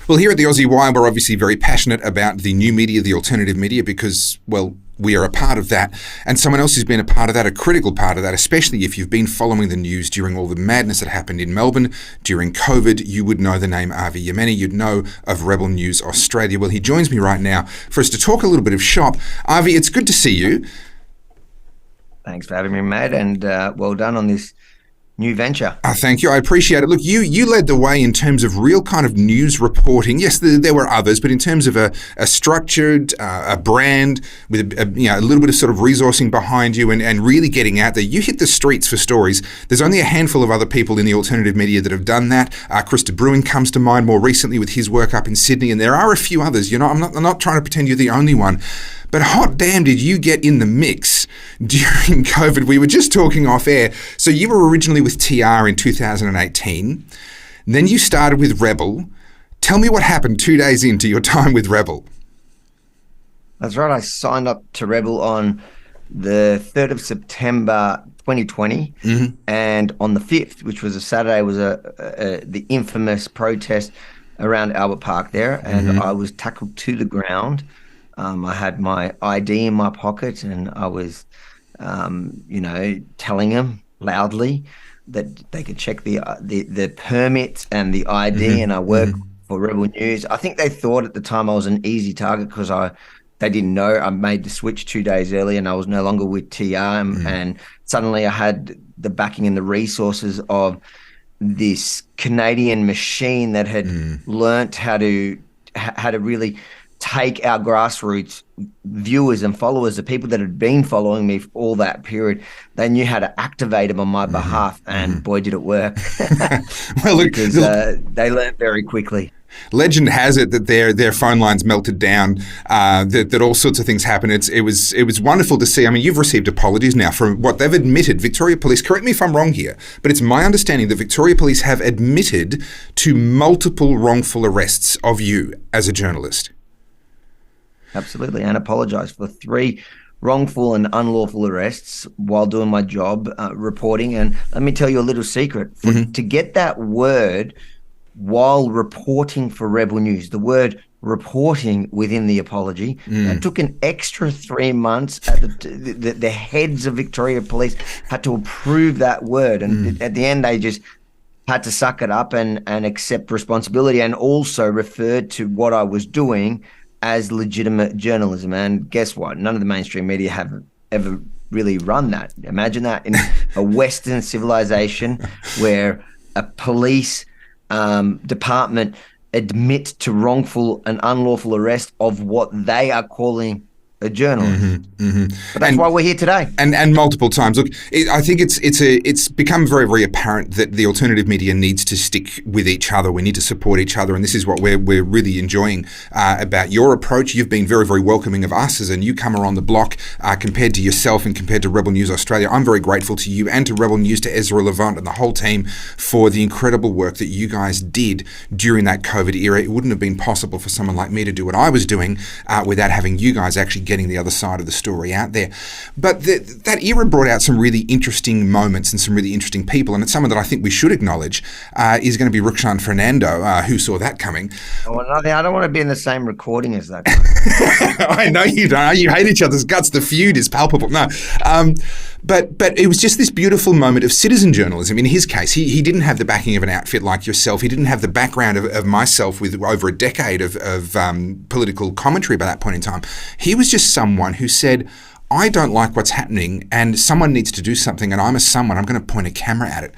Well, here at the Aussie Wire, we're obviously very passionate about the new media, the alternative media, because, well, we are a part of that. And someone else who's been a part of that, a critical part of that, especially if you've been following the news during all the madness that happened in Melbourne during COVID, you would know the name Avi Yemini. You'd know of Rebel News Australia. Well, he joins me right now for us to talk a little bit of shop. Avi, it's good to see you. Thanks for having me, Matt, and well done on this new venture. Thank you. I appreciate it. Look, you led the way in terms of real kind of news reporting. Yes, there were others, but in terms of a structured, a brand with a little bit of sort of resourcing behind you and really getting out there, you hit the streets for stories. There's only a handful of other people in the alternative media that have done that. Chris de Bruin comes to mind more recently with his work up in Sydney, and there are a few others. I'm not trying to pretend you're the only one. But hot damn, did you get in the mix during COVID? We were just talking off air. So you were originally with TR in 2018. Then you started with Rebel. Tell me what happened 2 days into your time with Rebel. That's right. I signed up to Rebel on the 3rd of September 2020. Mm-hmm. And on the 5th, which was a Saturday, was the infamous protest around Albert Park there. And mm-hmm. I was tackled to the ground. I had my ID in my pocket, and I was, telling them loudly that they could check the permit and the ID. Mm-hmm. And I work mm-hmm. for Rebel News. I think they thought at the time I was an easy target because they didn't know I made the switch 2 days early, and I was no longer with TR. Mm-hmm. And suddenly I had the backing and the resources of this Canadian machine that had learnt how to really take our grassroots viewers and followers, the people that had been following me for all that period. They knew how to activate them on my behalf, and boy, did it work. Well, look, because they learned very quickly. Legend has it that their phone lines melted down, that all sorts of things happened. It was wonderful to see. I mean, you've received apologies now from what they've admitted. Victoria Police, correct me if I'm wrong here, but it's my understanding that Victoria Police have admitted to multiple wrongful arrests of you as a journalist. Absolutely, and apologise for 3 wrongful and unlawful arrests while doing my job reporting. And let me tell you a little secret. To get that word while reporting for Rebel News, the word reporting within the apology, that took an extra 3 months. The heads of Victoria Police had to approve that word. And at the end, they just had to suck it up and accept responsibility, and also referred to what I was doing as legitimate journalism. And guess what? None of the mainstream media have ever really run that. Imagine that in a Western civilization where a police department admit to wrongful and unlawful arrest of what they are calling a journalist. But that's why we're here today. And multiple times. Look, I think it's become very, very apparent that the alternative media needs to stick with each other. We need to support each other, and this is what we're really enjoying about your approach. You've been very, very welcoming of us as a newcomer on the block compared to yourself and compared to Rebel News Australia. I'm very grateful to you and to Rebel News, to Ezra Levant and the whole team for the incredible work that you guys did during that COVID era. It wouldn't have been possible for someone like me to do what I was doing without having you guys actually getting the other side of the story out there. But that era brought out some really interesting moments and some really interesting people, and it's someone that I think we should acknowledge is going to be Rukshan Fernando, who saw that coming. I don't want to be in the same recording as that. I know you don't. You hate each other's guts. The feud is palpable. No. But it was just this beautiful moment of citizen journalism. In his case, he didn't have the backing of an outfit like yourself. He didn't have the background of myself with over a decade of political commentary by that point in time. He was just someone who said, I don't like what's happening and someone needs to do something, and I'm going to point a camera at it.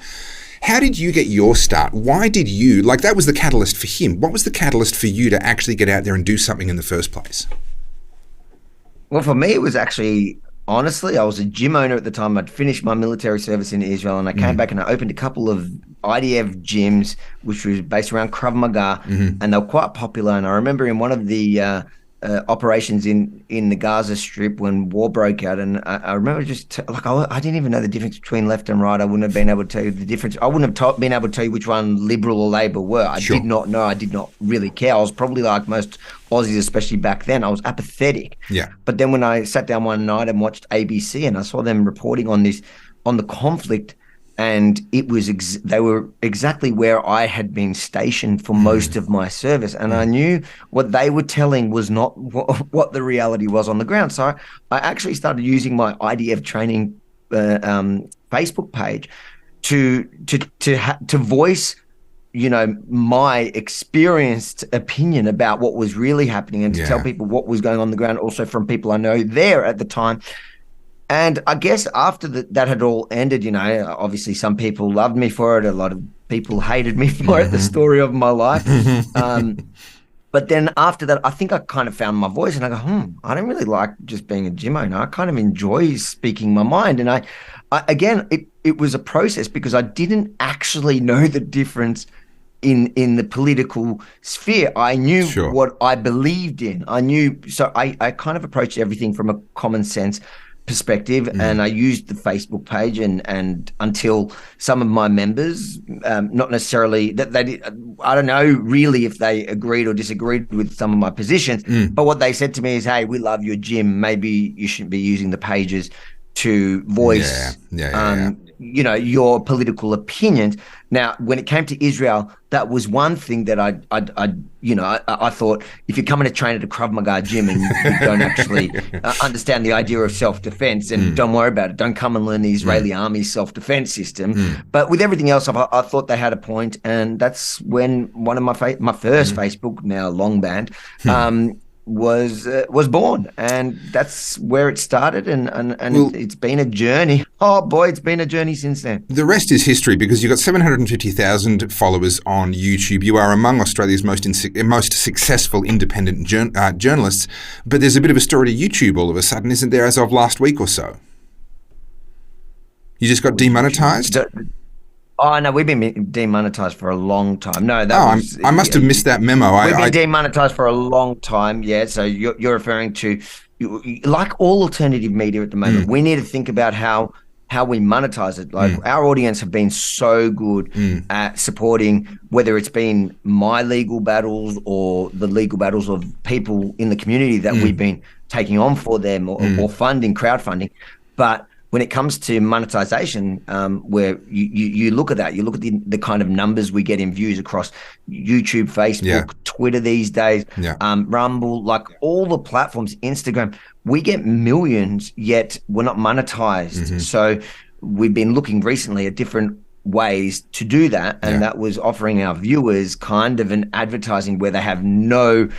How did you get your start? Why did you, that was the catalyst for him. What was the catalyst for you to actually get out there and do something in the first place? Well, for me, it was actually, honestly, I was a gym owner at the time. I'd finished my military service in Israel, and I came back and I opened a couple of IDF gyms, which was based around Krav Maga, and they were quite popular. And I remember in one of the operations in the Gaza Strip when war broke out, and I remember I didn't even know the difference between left and right. I wouldn't have been able to tell you the difference. I wouldn't have been able to tell you which one Liberal or Labor were. I did not know. I did not really care. I was probably like most Aussies, especially back then. I was apathetic. Yeah. But then when I sat down one night and watched ABC and I saw them reporting on the conflict and it was they were exactly where I had been stationed for most of my service, and I knew what they were telling was not what the reality was on the ground. So I actually started using my IDF training Facebook page to voice, my experienced opinion about what was really happening, and to tell people what was going on the ground, also from people I know there at the time. And I guess after that had all ended, obviously some people loved me for it. A lot of people hated me for it, the story of my life. But then after that, I think I kind of found my voice, and I go, I don't really like just being a gym owner. I kind of enjoy speaking my mind. And I again, it was a process, because I didn't actually know the difference in the political sphere. I knew what I believed in. So I kind of approached everything from a common sense perspective, and I used the Facebook page, and until some of my members, not necessarily that I don't know really if they agreed or disagreed with some of my positions, but what they said to me is, hey, we love your gym, maybe you shouldn't be using the pages to voice your political opinions. Now, when it came to Israel, that was one thing that I thought, if you're coming to train at a Krav Maga gym and you don't actually understand the idea of self-defense, and don't worry about it, don't come and learn the Israeli army's self-defense system. But with everything else, I thought they had a point, and that's when one of my first Facebook, now long banned, was born, and that's where it started, and it's been a journey. Oh boy, it's been a journey since then. The rest is history, because you've got 750,000 followers on YouTube. You are among Australia's most successful independent journalists, but there's a bit of a story to YouTube all of a sudden, isn't there, as of last week or so? You just got demonetized? Oh, no, we've been demonetized for a long time. No, I must have missed that memo. We've been demonetized for a long time, yeah. So you're referring to, like all alternative media at the moment, we need to think about how we monetize it. Like our audience have been so good at supporting, whether it's been my legal battles or the legal battles of people in the community that we've been taking on for them, or funding, crowdfunding. But when it comes to monetization, where you look at that, you look at the kind of numbers we get in views across YouTube, Facebook, Twitter these days, Rumble, like all the platforms, Instagram, we get millions, yet we're not monetized. So we've been looking recently at different ways to do that, and that was offering our viewers kind of an advertising where they have no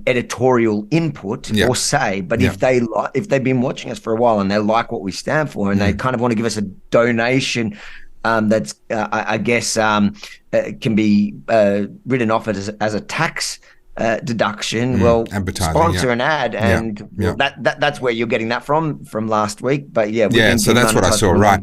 editorial input or say, but if they've been watching us for a while and they like what we stand for, and they kind of want to give us a donation that's I guess can be written off as a tax deduction, well, sponsor an ad, and that's where you're getting that from last week. But so that's what I saw, right?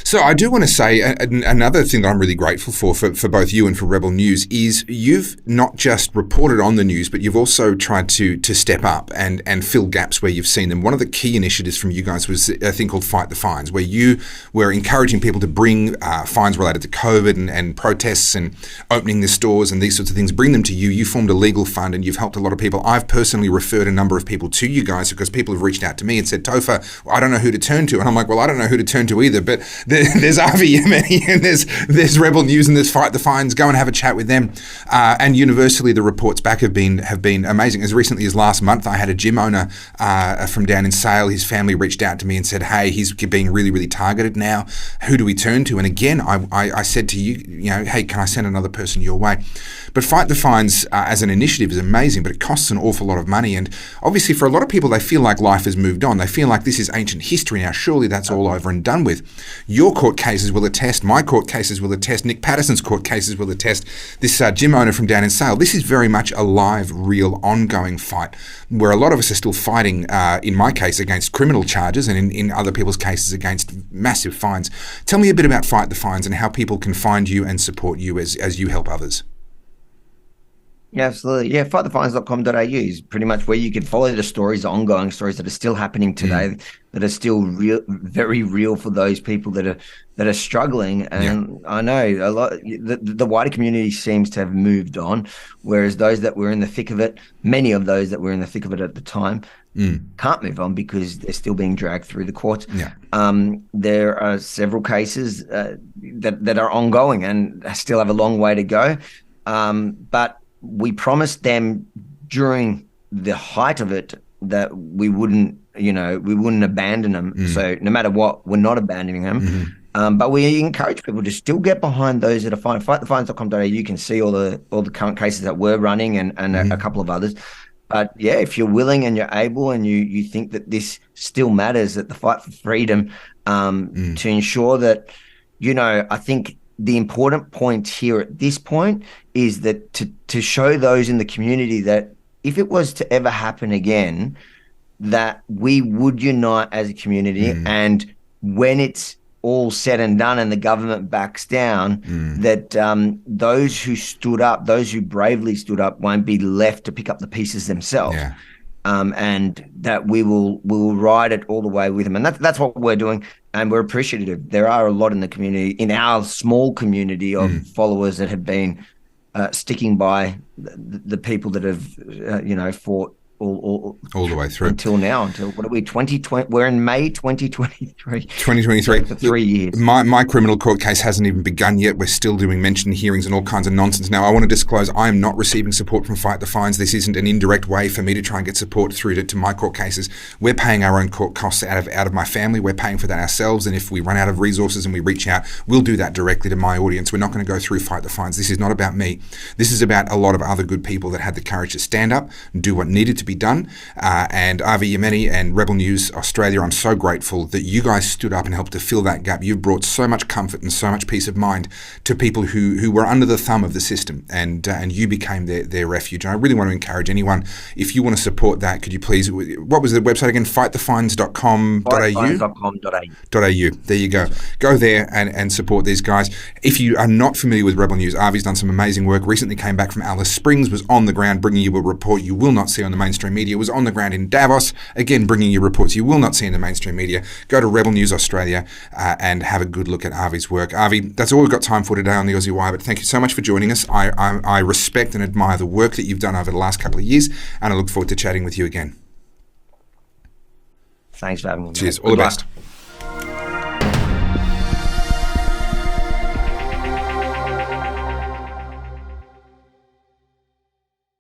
So I do want to say another thing that I'm really grateful for both you and for Rebel News is you've not just reported on the news, but you've also tried to step up and fill gaps where you've seen them. One of the key initiatives from you guys was a thing called Fight the Fines, where you were encouraging people to bring fines related to COVID and protests and opening the stores and these sorts of things, bring them to you. You formed a legal fund and you've helped a lot of people. I've personally referred a number of people to you guys because people have reached out to me and said, Topher, I don't know who to turn to. And I'm like, well, I don't know who to turn to either, but there's Avi Yemini and there's Rebel News and there's Fight the Fines. Go and have a chat with them. And universally, the reports back have been amazing. As recently as last month, I had a gym owner from down in Sale. His family reached out to me and said, hey, he's being really, really targeted now. Who do we turn to? And again, I said to you, hey, can I send another person your way? But Fight the Fines as an initiative is amazing, but it costs an awful lot of money. And obviously for a lot of people, they feel like life has moved on. They feel like this is ancient history now. Surely that's all over and done with. Your court cases will attest. My court cases will attest. Nick Patterson's court cases will attest. This gym owner from down in Sale. This is very much a live, real, ongoing fight where a lot of us are still fighting, in my case, against criminal charges and in other people's cases against massive fines. Tell me a bit about Fight the Fines and how people can find you and support you as you help others. Yeah, absolutely. Yeah, fightthefines.com.au is pretty much where you can follow the stories, the ongoing stories that are still happening today, that are still real, very real for those people that are struggling. Yeah. And I know a lot, the wider community seems to have moved on, whereas those that were in the thick of it, many of those that were in the thick of it at the time, can't move on because they're still being dragged through the courts. Yeah. There are several cases that are ongoing and still have a long way to go. But we promised them during the height of it that we wouldn't abandon them. So no matter what, we're not abandoning them. But we encourage people to still get behind those that are fine. Fightthefines.com.au, you can see all the current cases that we're running and a couple of others. But yeah, if you're willing and you're able and you think that this still matters, that the fight for freedom, to ensure that, I think the important point here at this point is that to show those in the community that if it was to ever happen again, that we would unite as a community. And when it's all said and done and the government backs down, that those who stood up, those who bravely stood up, won't be left to pick up the pieces themselves. Yeah. And that we will ride it all the way with them. And that's what we're doing. And we're appreciative. There are a lot in the community, in our small community of followers that have been sticking by the people that have, fought all the way through until now. Until what are we? 2020? We're in May 2023. 2023 for 3 years. My criminal court case hasn't even begun yet. We're still doing mention hearings and all kinds of nonsense. Now, I want to disclose I am not receiving support from Fight the Fines. This isn't an indirect way for me to try and get support through to my court cases. We're paying our own court costs out of my family. We're paying for that ourselves. And if we run out of resources and we reach out, we'll do that directly to my audience. We're not going to go through Fight the Fines. This is not about me. This is about a lot of other good people that had the courage to stand up and do what needed to be done. And Avi Yemini and Rebel News Australia, I'm so grateful that you guys stood up and helped to fill that gap. You've brought so much comfort and so much peace of mind to people who were under the thumb of the system, and you became their refuge. And I really want to encourage anyone, if you want to support that, could you please, what was the website again? Fightthefines.com.au? Fightthefines.com.au. There you go. Go there and support these guys. If you are not familiar with Rebel News, Avi's done some amazing work. Recently came back from Alice Springs, was on the ground bringing you a report you will not see on the mainstream media, was on the ground in Davos, again bringing you reports you will not see in the mainstream media. Go to Rebel News Australia and have a good look at Avi's work. Avi, that's all we've got time for today on the Aussie Wire, but thank you so much for joining us. I respect and admire the work that you've done over the last couple of years, and I look forward to chatting with you again. Thanks for having me. Cheers. All the best.